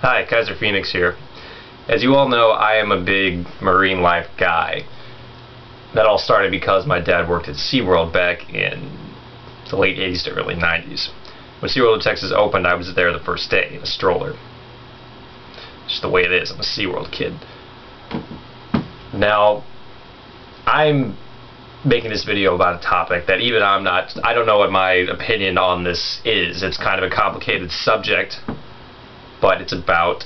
Hi, Kaiser Phoenix here. As you all know, I am a big marine life guy. That all started because my dad worked at Seaworld back in the late 80s to early 90s. When Seaworld in Texas opened, I was there the first day in a stroller. It's just the way it is. I'm a Seaworld kid. Now, I'm making this video about a topic that even I don't know what my opinion on this is. It's kind of a complicated subject, but it's about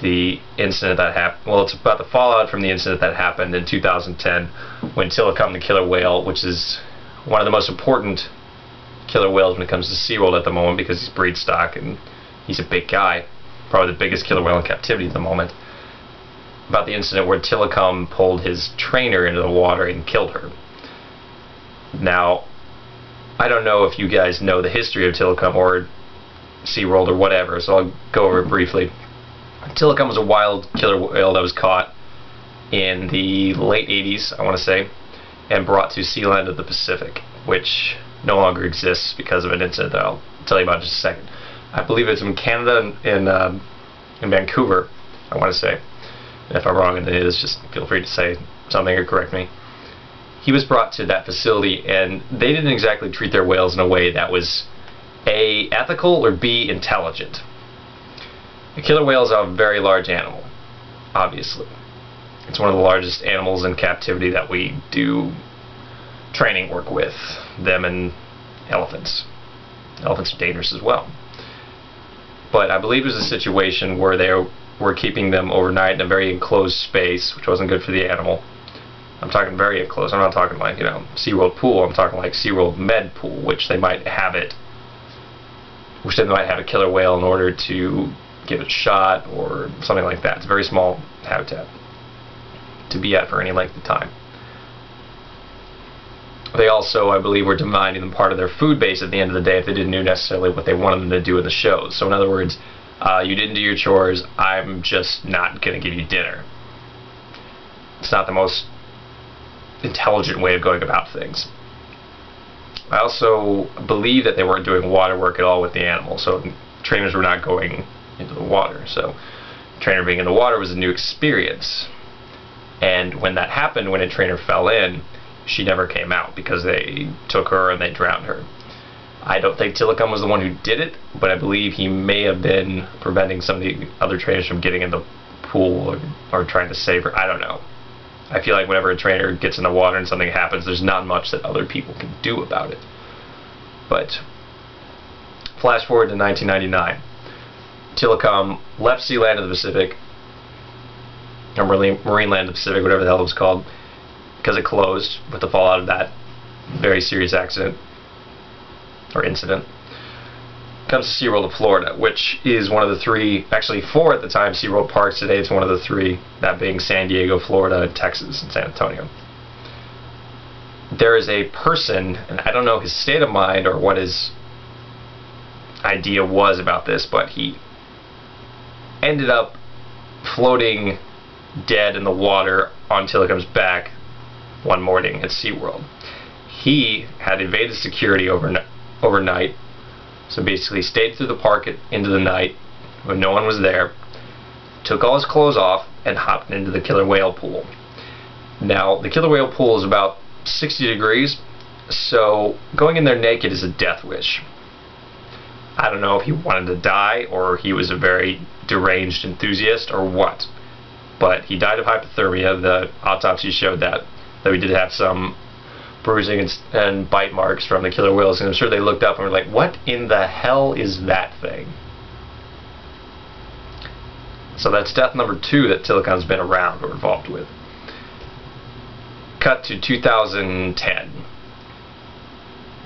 the incident that happened. Well, it's about the fallout from the incident that happened in 2010 when Tilikum the Killer Whale, which is one of the most important killer whales when it comes to SeaWorld at the moment because he's breed stock and he's a big guy, probably the biggest killer whale in captivity at the moment. About the incident where Tilikum pulled his trainer into the water and killed her. Now, I don't know if you guys know the history of Tilikum or SeaWorld or whatever, so I'll go over it briefly. Tilikum was a wild killer whale that was caught in the late 80s, I want to say, and brought to Sealand of the Pacific, which no longer exists because of an incident that I'll tell you about in just a second. I believe it's in Canada, in Vancouver, I want to say. And if I'm wrong in it is, just feel free to say something or correct me. He was brought to that facility, and they didn't exactly treat their whales in a way that was A, ethical, or B, intelligent. A killer whale is a very large animal, obviously. It's one of the largest animals in captivity that we do training work with, them and elephants. Elephants are dangerous as well. But I believe it was a situation where they were keeping them overnight in a very enclosed space, which wasn't good for the animal. I'm talking very enclosed. I'm not talking like, SeaWorld pool. I'm talking like SeaWorld med pool, which they might have a killer whale in order to give it a shot or something like that. It's a very small habitat to be at for any length of time. They also, I believe, were demanding them part of their food base at the end of the day if they didn't do necessarily what they wanted them to do in the shows. So in other words, you didn't do your chores, I'm just not going to give you dinner. It's not the most intelligent way of going about things. I also believe that they weren't doing water work at all with the animal, so trainers were not going into the water. So the trainer being in the water was a new experience. And when that happened, when a trainer fell in, she never came out because they took her and they drowned her. I don't think Tilikum was the one who did it, but I believe he may have been preventing some of the other trainers from getting in the pool or trying to save her. I don't know. I feel like whenever a trainer gets in the water and something happens, there's not much that other people can do about it. But flash forward to 1999. Tilikum left Sealand of the Pacific, or Marine Land of the Pacific, whatever the hell it was called, because it closed with the fallout of that very serious accident, or incident. Comes to SeaWorld of Florida, which is one of the three, actually four at the time, SeaWorld parks. Today it's one of the three, that being San Diego, Florida, Texas, and San Antonio. There is a person, and I don't know his state of mind or what his idea was about this, but he ended up floating dead in the water on Tilikum's back one morning at SeaWorld. He had evaded security overnight, so basically stayed through the park into the night when no one was there, took all his clothes off, and hopped into the killer whale pool. Now, the killer whale pool is about 60 degrees, so going in there naked is a death wish. I don't know if he wanted to die or he was a very deranged enthusiast or what, but he died of hypothermia. The autopsy showed that, though he did have some bruising and bite marks from the killer whales, and I'm sure they looked up and were like, what in the hell is that thing? So that's death number 2 that Tilikum's been around or involved with. Cut to 2010.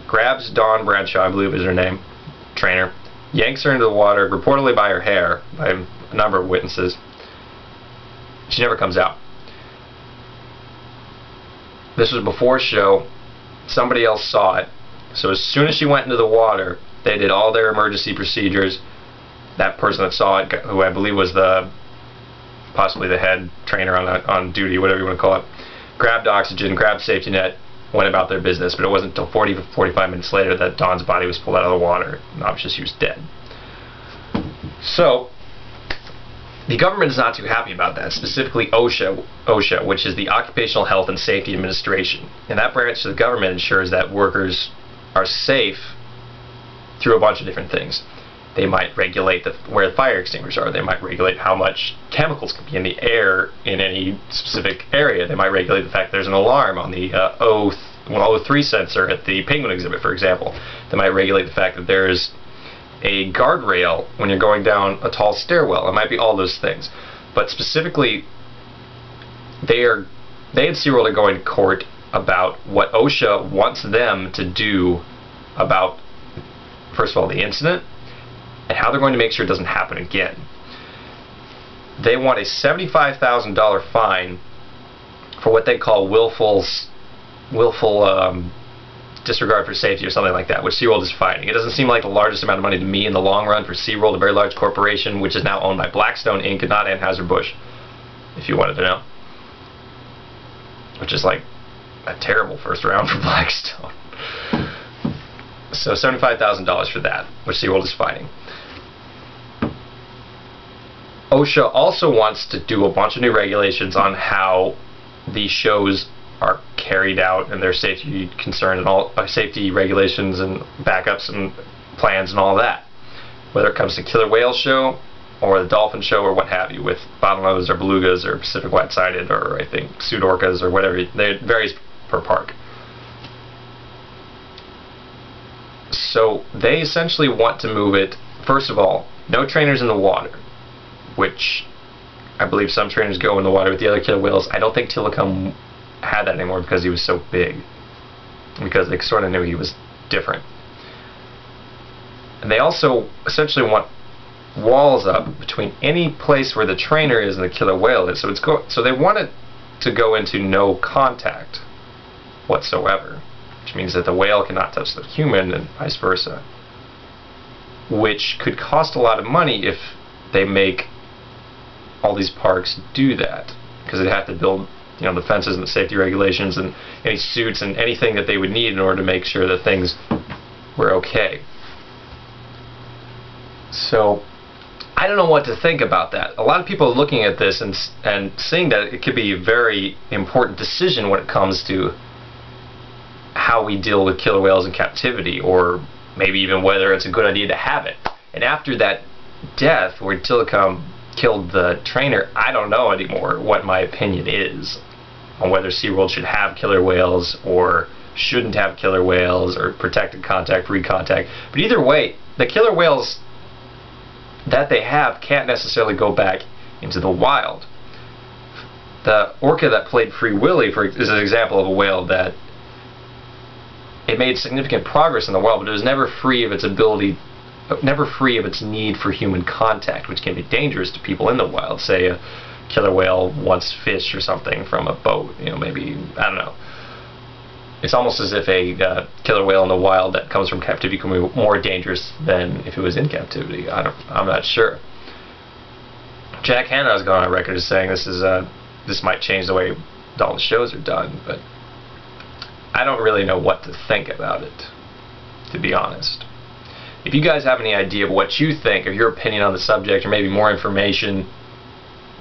Grabs Dawn Bradshaw, I believe is her name, trainer, yanks her into the water, reportedly by her hair, by a number of witnesses. She never comes out. This was before show. Somebody else saw it. So as soon as she went into the water, they did all their emergency procedures. That person that saw it, who I believe was possibly the head trainer on duty, whatever you want to call it, grabbed oxygen, grabbed safety net, went about their business. But it wasn't until 40 to 45 minutes later that Dawn's body was pulled out of the water, and obviously she was dead. So The government is not too happy about that, specifically OSHA, which is the Occupational Health and Safety Administration. And that branch of the government ensures that workers are safe through a bunch of different things. They might regulate where the fire extinguishers are. They might regulate how much chemicals can be in the air in any specific area. They might regulate the fact there's an alarm on the O3 sensor at the penguin exhibit, for example. They might regulate the fact that there's a guardrail when you're going down a tall stairwell. It might be all those things. But specifically, they and Seaworld are going to court about what OSHA wants them to do about, first of all, the incident, and how they're going to make sure it doesn't happen again. They want a $75,000 fine for what they call willful disregard for safety or something like that, which Seaworld is fighting. It doesn't seem like the largest amount of money to me in the long run for Seaworld, a very large corporation, which is now owned by Blackstone Inc. and not Anheuser-Busch, if you wanted to know. Which is like a terrible first round for Blackstone. So $75,000 for that, which Seaworld is fighting. OSHA also wants to do a bunch of new regulations on how these shows are carried out and their safety concerns and all safety regulations and backups and plans and all that. Whether it comes to Killer Whale show or the Dolphin show or what have you, with bottlenose or belugas or Pacific white-sided or I think sued orcas or whatever. It varies per park. So they essentially want to move it, first of all, no trainers in the water, which I believe some trainers go in the water with the other killer whales. I don't think Tilikum had that anymore because he was so big, because they sort of knew he was different. And they also essentially want walls up between any place where the trainer is and the killer whale is. So they want it to go into no contact whatsoever, which means that the whale cannot touch the human and vice versa, which could cost a lot of money if they make all these parks do that, because they'd have to build, you know, the fences and the safety regulations and any suits and anything that they would need in order to make sure that things were okay. So I don't know what to think about that. A lot of people are looking at this and seeing that it could be a very important decision when it comes to how we deal with killer whales in captivity, or maybe even whether it's a good idea to have it. And after that death where Tilikum killed the trainer, I don't know anymore what my opinion is on whether Seaworld should have killer whales or shouldn't have killer whales, or protected contact, free contact. But either way, the killer whales that they have can't necessarily go back into the wild. The orca that played Free Willy is an example of a whale that it made significant progress in the wild, but it was never free of its need for human contact, which can be dangerous to people in the wild. Say a killer whale wants fish or something from a boat, you know, maybe, I don't know. It's almost as if a killer whale in the wild that comes from captivity can be more dangerous than if it was in captivity. I'm not sure. Jack Canda has gone on record as saying this might change the way all the shows are done, but I don't really know what to think about it, to be honest. If you guys have any idea of what you think, or your opinion on the subject, or maybe more information,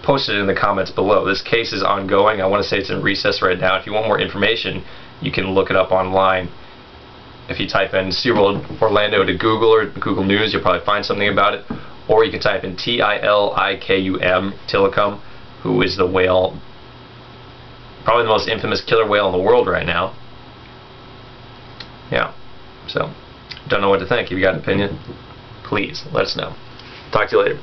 post it in the comments below. This case is ongoing. I want to say it's in recess right now. If you want more information, you can look it up online. If you type in Seaworld Orlando to Google or Google News, you'll probably find something about it. Or you can type in Tilikum, Tilikum, who is the whale, probably the most infamous killer whale in the world right now. Yeah, so don't know what to think. If you got an opinion, please let us know. Talk to you later.